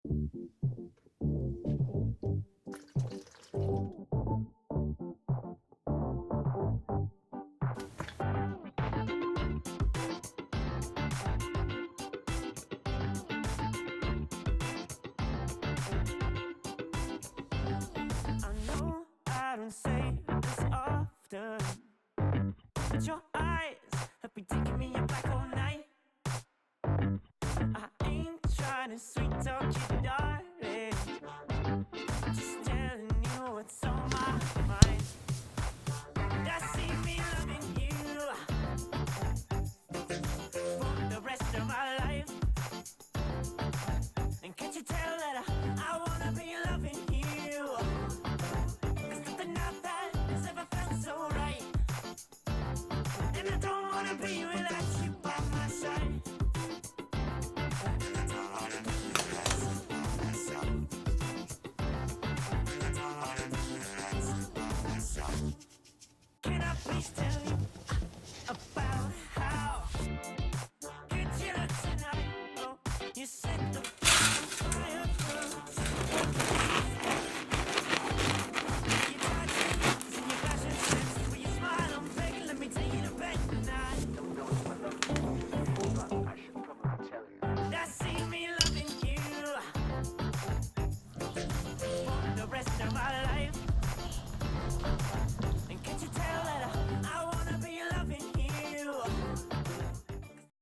I don't say this often, but your eyes have been taking me up like all night. I ain't trying to swing